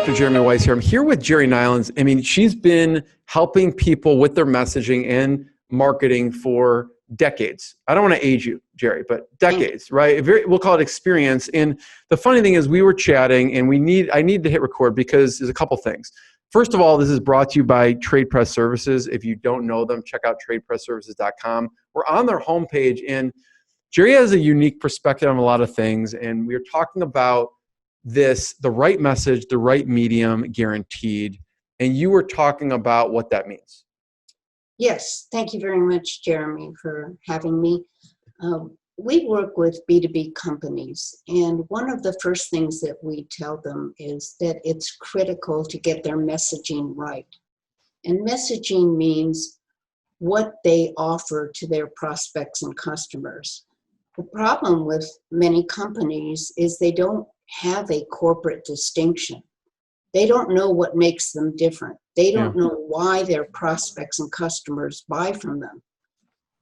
Dr. Jeremy Weiss here. I'm here with Jerry Nylund. I mean, she's been helping people with their messaging and marketing for decades. I don't want to age you, Jerry, but decades, right? We'll call it experience. And the funny thing is we were chatting and I need to hit record because there's a couple things. First of all, this is brought to you by Trade Press Services. If you don't know them, check out tradepressservices.com. We're on their homepage, and Jerry has a unique perspective on a lot of things. And we were talking about the right message, the right medium, guaranteed. And you were talking about what that means. Yes, thank you very much, Jeremy, for having me. We work with B2B companies, and one of the first things that we tell them is that it's critical to get their messaging right. And messaging means what they offer to their prospects and customers. The problem with many companies is they don't have a corporate distinction. They don't know what makes them different. They don't know why their prospects and customers buy from them.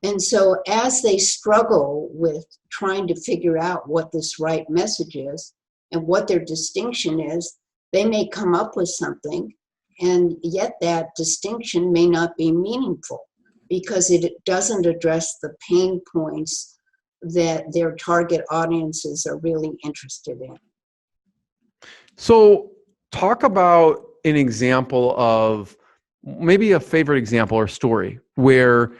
And so as they struggle with trying to figure out what this right message is and what their distinction is, they may come up with something, and yet that distinction may not be meaningful because it doesn't address the pain points that their target audiences are really interested in. So talk about an example of maybe a favorite example or story where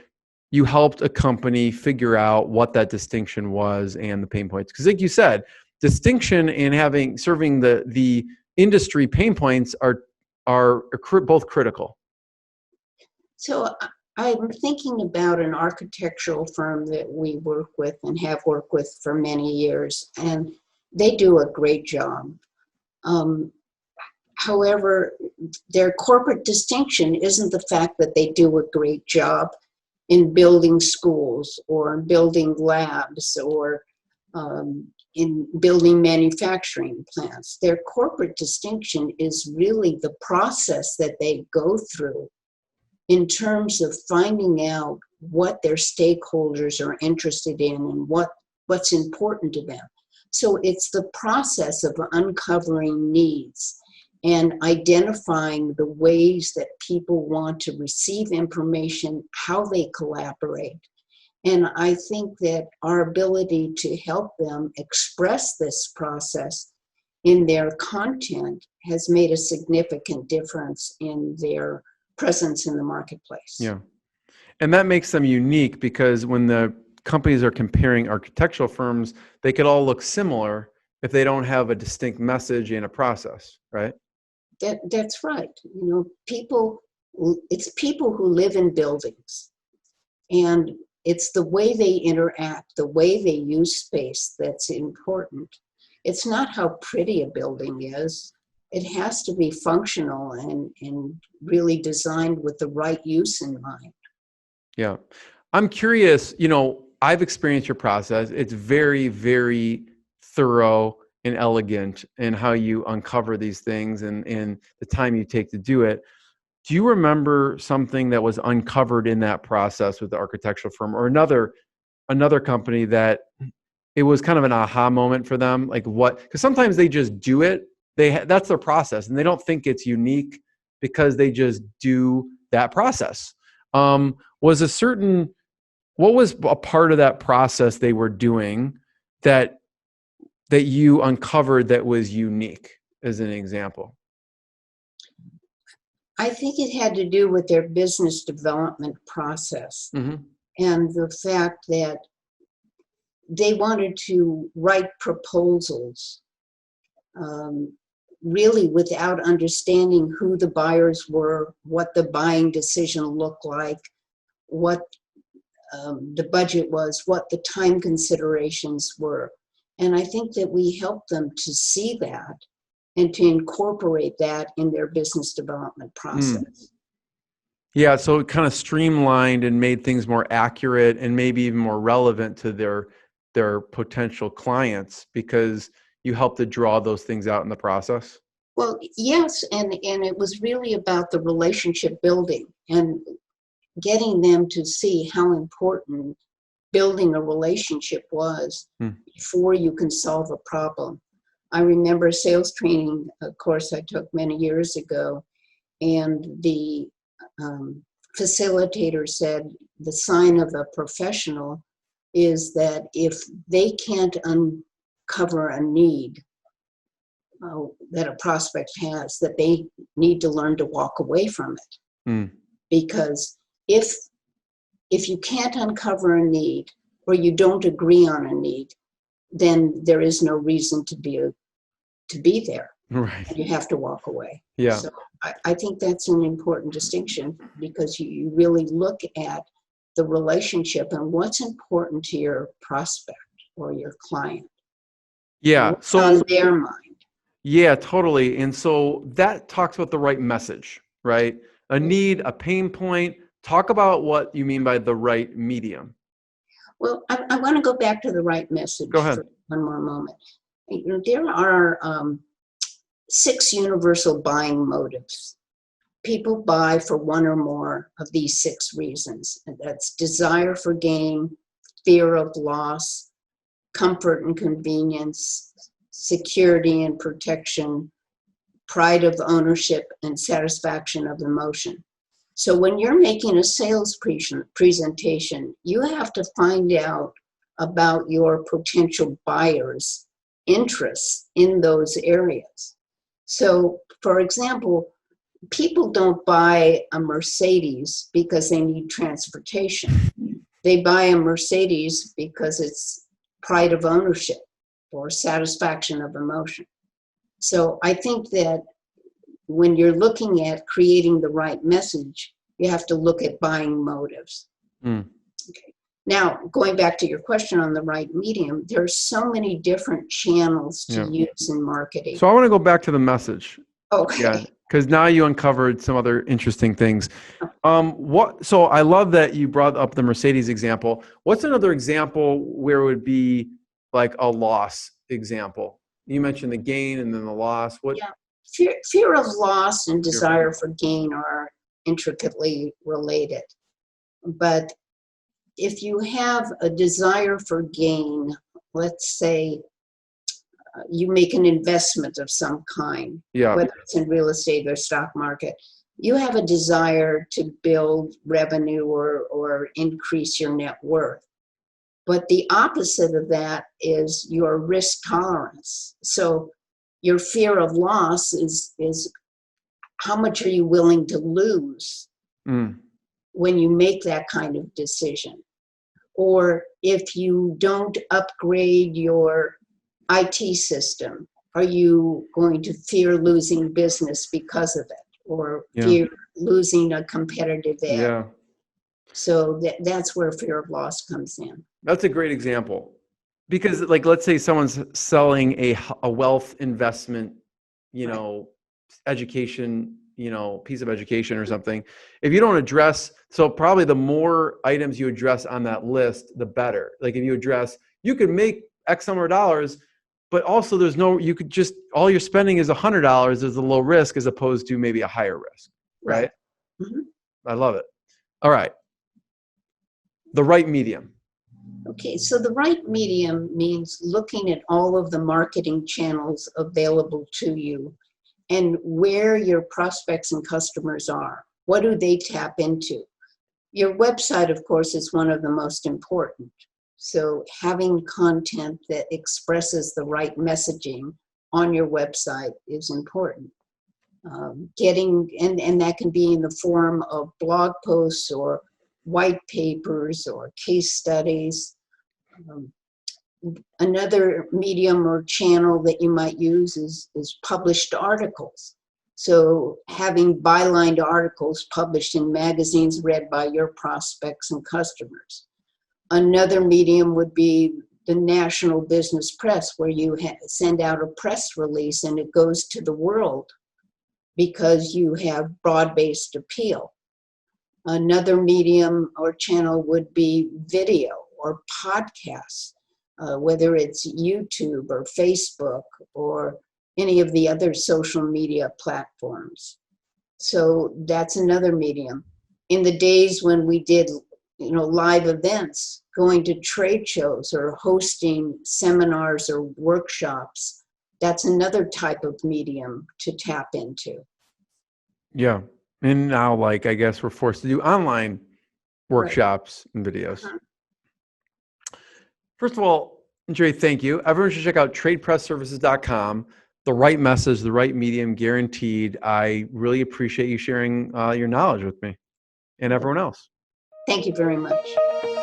you helped a company figure out what that distinction was and the pain points. Because like you said, distinction and serving the industry pain points are both critical. So I'm thinking about an architectural firm that we work with and have worked with for many years, and they do a great job. However, their corporate distinction isn't the fact that they do a great job in building schools or building labs or in building manufacturing plants. Their corporate distinction is really the process that they go through in terms of finding out what their stakeholders are interested in and what's important to them. So it's the process of uncovering needs and identifying the ways that people want to receive information, how they collaborate. And I think that our ability to help them express this process in their content has made a significant difference in their presence in the marketplace. Yeah. And that makes them unique because when the companies are comparing architectural firms, they could all look similar if they don't have a distinct message and a process, right? That's right. You know, it's people who live in buildings, and it's the way they interact, the way they use space that's important. It's not how pretty a building is. It has to be functional and really designed with the right use in mind. Yeah. I'm curious, I've experienced your process. It's very, very thorough and elegant in how you uncover these things and the time you take to do it. Do you remember something that was uncovered in that process with the architectural firm or another company that it was kind of an aha moment for them? Like what? Because sometimes they just do it. That's their process, and they don't think it's unique because they just do that process. What was a part of that process they were doing that you uncovered that was unique as an example? I think it had to do with their business development process and the fact that they wanted to write proposals really without understanding who the buyers were, what the buying decision looked like, what the budget was, what the time considerations were. And I think that we helped them to see that and to incorporate that in their business development process. Yeah, so it kind of streamlined and made things more accurate and maybe even more relevant to their potential clients because you helped to draw those things out in the process. Well, yes, and it was really about the relationship building and getting them to see how important building a relationship was before you can solve a problem. I remember a sales training course I took many years ago, and the facilitator said the sign of a professional is that if they can't uncover a need that a prospect has, that they need to learn to walk away from it. Mm. Because if you can't uncover a need, or you don't agree on a need, then there is no reason to be there. Right. You have to walk away. Yeah. So I think that's an important distinction, because you really look at the relationship and what's important to your prospect or your client. Yeah. What's So on their mind. yeah, totally. And so that talks about the right message, right? A need, a pain point. Talk about what you mean by the right medium. Well, I want to go back to the right message Go ahead. for one more moment. There are 6 universal buying motives. People buy for one or more of these 6 reasons. And that's desire for gain, fear of loss, comfort and convenience, security and protection, pride of ownership, and satisfaction of emotion. So when you're making a sales presentation, you have to find out about your potential buyers' interests in those areas. So, for example, people don't buy a Mercedes because they need transportation. They buy a Mercedes because it's pride of ownership or satisfaction of emotion. So I think that when you're looking at creating the right message, you have to look at buying motives. Mm. Okay. Now, going back to your question on the right medium, there's so many different channels to use in marketing. So I want to go back to the message. Okay. Yeah, because now you uncovered some other interesting things. So I love that you brought up the Mercedes example. What's another example where it would be like a loss example? You mentioned the gain and then the loss. What? Yeah. Fear of loss and desire for gain are intricately related. But if you have a desire for gain, let's say you make an investment of some kind, whether it's in real estate or stock market, you have a desire to build revenue or increase your net worth. But the opposite of that is your risk tolerance. So your fear of loss is how much are you willing to lose when you make that kind of decision? Or if you don't upgrade your IT system, are you going to fear losing business because of it, or fear losing a competitive edge? Yeah. So that's where fear of loss comes in. That's a great example, because like, let's say someone's selling a wealth investment, education, piece of education or something. If you don't address, so probably the more items you address on that list, the better. Like if you address, you could make X number of dollars, but also you could just, all you're spending is $100 is a low risk as opposed to maybe a higher risk, right? Mm-hmm. I love it. All right. The right medium. Okay, so the right medium means looking at all of the marketing channels available to you and where your prospects and customers are. What do they tap into? Your website, of course, is one of the most important. So having content that expresses the right messaging on your website is important. And that can be in the form of blog posts or white papers or case studies. Another medium or channel that you might use is published articles. So having bylined articles published in magazines read by your prospects and customers. Another medium would be the national business press, where you send out a press release and it goes to the world because you have broad-based appeal. Another medium or channel would be video or podcasts, whether it's YouTube or Facebook or any of the other social media platforms. So that's another medium. In the days when we did, live events, going to trade shows or hosting seminars or workshops, that's another type of medium to tap into. Yeah. And now, like, I guess we're forced to do online Right. workshops and videos. Uh-huh. First of all, Jerry, thank you. Everyone should check out tradepressservices.com. The right message, the right medium, guaranteed. I really appreciate you sharing your knowledge with me and everyone else. Thank you very much.